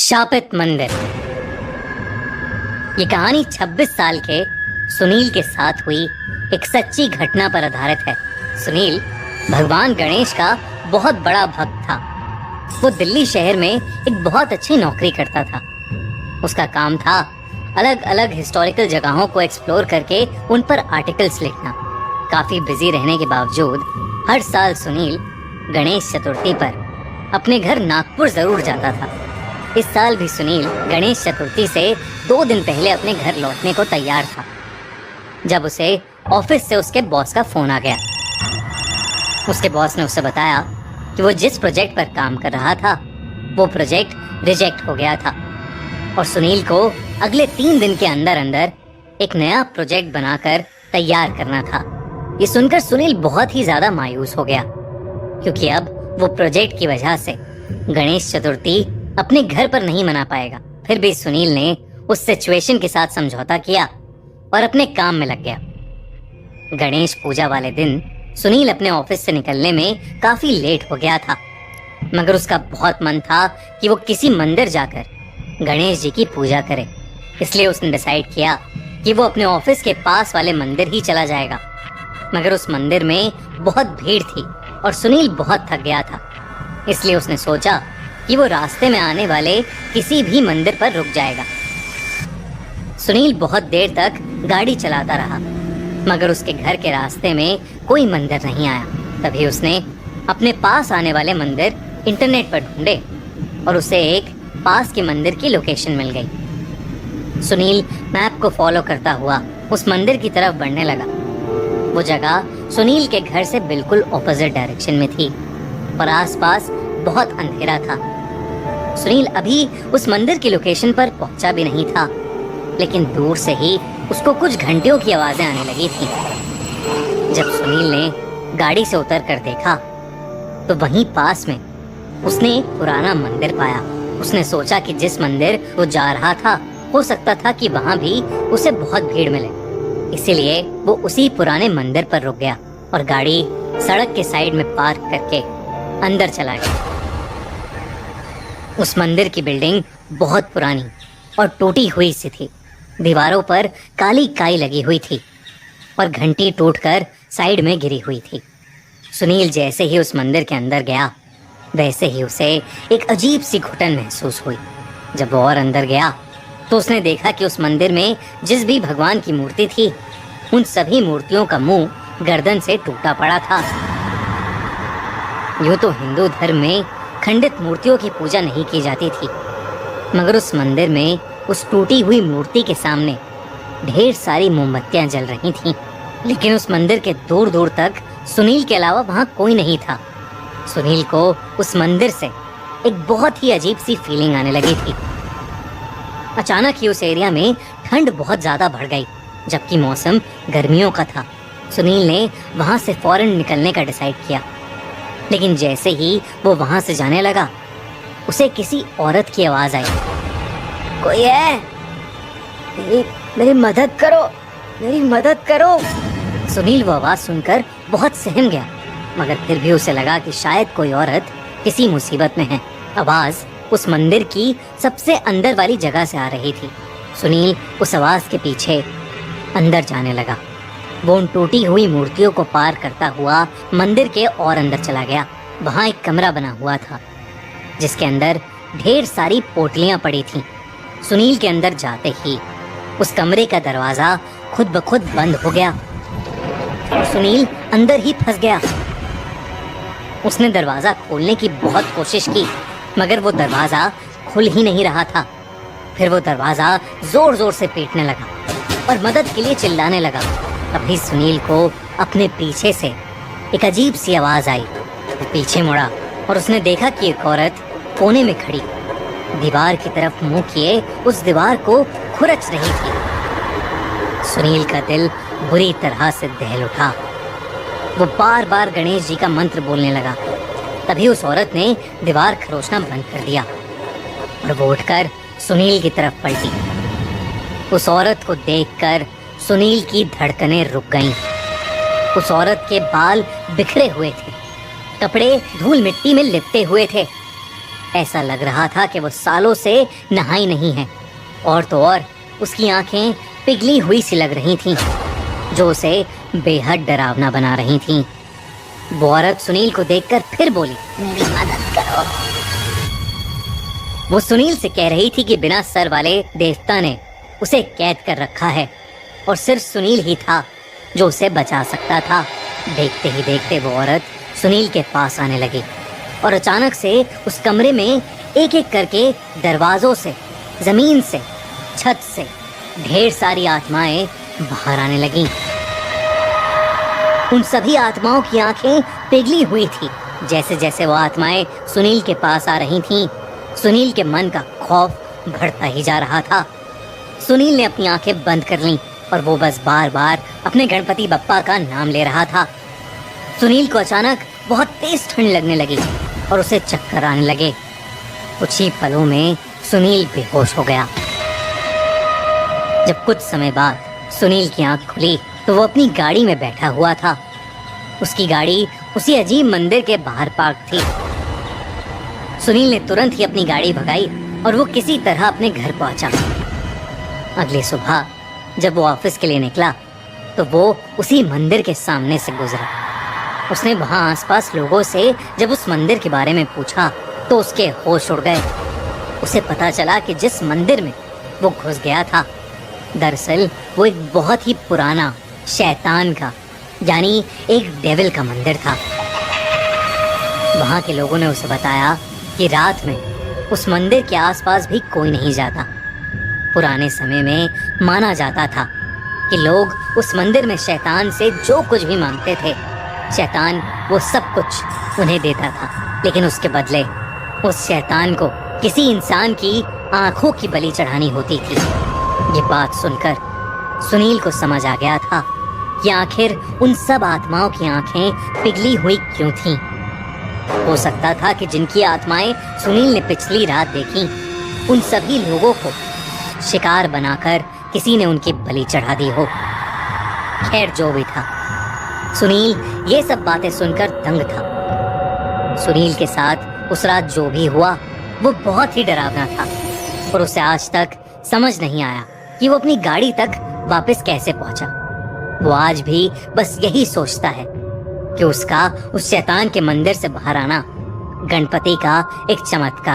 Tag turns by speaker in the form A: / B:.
A: शापित मंदिर। ये कहानी 26 साल के सुनील के साथ हुई एक सच्ची घटना पर आधारित है। सुनील भगवान गणेश का बहुत बड़ा भक्त था। वो दिल्ली शहर में एक बहुत अच्छी नौकरी करता था। उसका काम था अलग अलग हिस्टोरिकल जगहों को एक्सप्लोर करके उन पर आर्टिकल्स लिखना। काफी बिजी रहने के बावजूद हर साल सुनील गणेश चतुर्थी पर अपने घर नागपुर जरूर जाता था। इस साल भी सुनील गणेश चतुर्थी से 2 दिन पहले अपने घर लौटने को तैयार था, जब उसे ऑफिस से उसके बॉस का फोन आ गया। उसके बॉस ने उसे बताया कि वो जिस प्रोजेक्ट पर काम कर रहा था वो प्रोजेक्ट रिजेक्ट हो गया था और सुनील को अगले 3 दिन के अंदर अंदर एक नया प्रोजेक्ट बनाकर तैयार करना था। ये सुनकर सुनील बहुत ही ज्यादा मायूस हो गया, क्योंकि अब वो प्रोजेक्ट की वजह से गणेश चतुर्थी अपने घर पर नहीं मना पाएगा। फिर भी सुनील ने उस सिचुएशन के साथ समझौता किया और अपने काम में लग गया। गणेश पूजा वाले दिन सुनील अपने ऑफिस से निकलने में काफी लेट हो गया था, मगर उसका बहुत मन था कि वो किसी मंदिर जाकर गणेश जी की पूजा करे। इसलिए उसने डिसाइड किया कि वो अपने ऑफिस के पास वाले मंदिर ही चला जाएगा। मगर उस मंदिर में बहुत भीड़ थी और सुनील बहुत थक गया था। इसलिए उसने सोचा कि वो रास्ते में आने वाले किसी भी मंदिर पर रुक जाएगा। सुनील बहुत देर तक गाड़ी चलाता रहा, मगर उसके घर के रास्ते में कोई मंदिर नहीं आया। तभी उसने अपने पास आने वाले मंदिर इंटरनेट पर ढूंढे और उसे एक पास के मंदिर की लोकेशन मिल गई। सुनील मैप को फॉलो करता हुआ उस मंदिर की तरफ बढ़ने लगा। वो जगह सुनील के घर से बिल्कुल ऑपोजिट डायरेक्शन में थी और आसपास बहुत अंधेरा था। सुनील अभी उस मंदिर की लोकेशन पर पहुंचा भी नहीं था, लेकिन दूर से ही उसको कुछ घंटियों की आवाजें आने लगी थी। जब सुनील ने गाड़ी से उतर कर देखा तो वहीं पास में उसने एक पुराना मंदिर पाया। उसने सोचा कि जिस मंदिर वो जा रहा था हो सकता था कि वहां भी उसे बहुत भीड़ मिले, इसीलिए वो उसी पुराने मंदिर पर रुक गया और गाड़ी सड़क के साइड में पार्क करके अंदर चला गया। उस मंदिर की बिल्डिंग बहुत पुरानी और टूटी हुई सी थी। दीवारों पर काली काई लगी हुई थी और घंटी टूटकर साइड में गिरी हुई थी। सुनील जैसे ही उस मंदिर के अंदर गया, वैसे ही उसे एक अजीब सी घुटन महसूस हुई। जब वो और अंदर गया तो उसने देखा कि उस मंदिर में जिस भी भगवान की मूर्ति थी, उन सभी मूर्तियों का मुंह गर्दन से टूटा पड़ा था। यूं तो हिंदू धर्म में खंडित मूर्तियों की पूजा नहीं की जाती थी, मगर उस मंदिर में उस टूटी हुई मूर्ति के सामने ढेर सारी मोमबत्तियां जल रही थीं। लेकिन उस मंदिर के दूर दूर तक सुनील के अलावा वहां कोई नहीं था। सुनील को उस मंदिर से एक बहुत ही अजीब सी फीलिंग आने लगी थी। अचानक ही उस एरिया में ठंड बहुत ज्यादा बढ़ गई, जबकि मौसम गर्मियों का था। सुनील ने वहां से फौरन निकलने का डिसाइड किया, लेकिन जैसे ही वो वहां से जाने लगा उसे किसी औरत की आवाज आई। कोई है? मेरी मदद करो, मेरी मदद करो। सुनील वो आवाज सुनकर बहुत सहम गया, मगर फिर भी उसे लगा कि शायद कोई औरत किसी मुसीबत में है। आवाज उस मंदिर की सबसे अंदर वाली जगह से आ रही थी। सुनील उस आवाज के पीछे अंदर जाने लगा। वो उन टूटी हुई मूर्तियों को पार करता हुआ मंदिर के और अंदर चला गया। वहां एक कमरा बना हुआ था जिसके अंदर ढेर सारी पोटलियां पड़ी थीं। सुनील के अंदर जाते ही उस कमरे का दरवाजा खुद ब खुद बंद हो गया। सुनील अंदर ही फंस गया। उसने दरवाजा खोलने की बहुत कोशिश की, मगर वो दरवाजा खुल ही नहीं रहा था। फिर वो दरवाजा जोर जोर से पीटने लगा और मदद के लिए चिल्लाने लगा। तभी सुनील को अपने पीछे से एक अजीब सी आवाज आई। वो पीछे मुड़ा और उसने देखा कि एक औरत कोने में खड़ी दीवार की तरफ मुंह किए उस दीवार को खुरच रही थी। सुनील का दिल बुरी तरह से दहल उठा। वो बार बार गणेश जी का मंत्र बोलने लगा। तभी उस औरत ने दीवार खरोचना बंद कर दिया और वो उठकर सुनील की तरफ पलटी। उस औरत को देखकर सुनील की धड़कनें रुक गईं। उस औरत के बाल बिखरे हुए थे, कपड़े धूल मिट्टी में लिपटे हुए थे ऐसा लग रहा था कि वो सालों से नहाई नहीं है। और तो और उसकी आंखें पिघली हुई सी लग रही थीं, जो उसे बेहद डरावना बना रही थीं। वो औरत सुनील को देखकर फिर बोली, मेरी मदद करो। वो सुनील से कह रही थी कि बिना सर वाले देवता ने उसे कैद कर रखा है और सिर्फ सुनील ही था जो उसे बचा सकता था। देखते ही देखते वो औरत सुनील के पास आने लगी और अचानक से उस कमरे में एक एक करके दरवाजों से, जमीन से, छत से ढेर सारी आत्माएं बाहर आने लगीं। उन सभी आत्माओं की आंखें पिघली हुई थी। जैसे जैसे वो आत्माएं सुनील के पास आ रही थीं, सुनील के मन का खौफ बढ़ता ही जा रहा था। सुनील ने अपनी आंखें बंद कर लीं और वो बस बार बार अपने गणपति बप्पा का नाम ले रहा था। सुनील को अचानक बहुत तेज ठंड लगने लगी और उसे चक्कर आने लगे। कुछ ही पलों में सुनील बेहोश हो गया। जब कुछ समय बाद सुनील की आंख खुली तो वो अपनी गाड़ी में बैठा हुआ था। उसकी गाड़ी उसी अजीब मंदिर के बाहर पार्क थी। सुनील ने तुरंत ही अपनी गाड़ी भगाई और वो किसी तरह अपने घर पहुंचा। अगली सुबह जब वो ऑफिस के लिए निकला तो वो उसी मंदिर के सामने से गुजरा। उसने वहां आसपास लोगों से जब उस मंदिर के बारे में पूछा तो उसके होश उड़ गए। उसे पता चला कि जिस मंदिर में वो घुस गया था, दरअसल वो एक बहुत ही पुराना शैतान का, यानी एक डेविल का मंदिर था। वहां के लोगों ने उसे बताया कि रात में उस मंदिर के आसपास भी कोई नहीं जाता। पुराने समय में माना जाता था कि लोग उस मंदिर में शैतान से जो कुछ भी मांगते थे, शैतान वो सब कुछ उन्हें देता था, लेकिन उसके बदले उस शैतान को किसी इंसान की आंखों की बलि चढ़ानी होती थी। ये बात सुनकर सुनील को समझ आ गया था कि आखिर उन सब आत्माओं की आंखें पिघली हुई क्यों थीं। हो सकता था कि जिनकी आत्माएं सुनील ने पिछली रात देखी, उन सभी लोगों को शिकार बनाकर किसी ने उनकी बलि चढ़ा दी हो। खैर जो भी था, सुनील ये सब बातें सुनकर दंग था। सुनील के साथ उस रात जो भी हुआ वो बहुत ही डरावना था और उसे आज तक समझ नहीं आया कि वो अपनी गाड़ी तक वापस कैसे पहुंचा। वो आज भी बस यही सोचता है कि उसका उस शैतान के मंदिर से बाहर आना गणपति का एक चमत्कार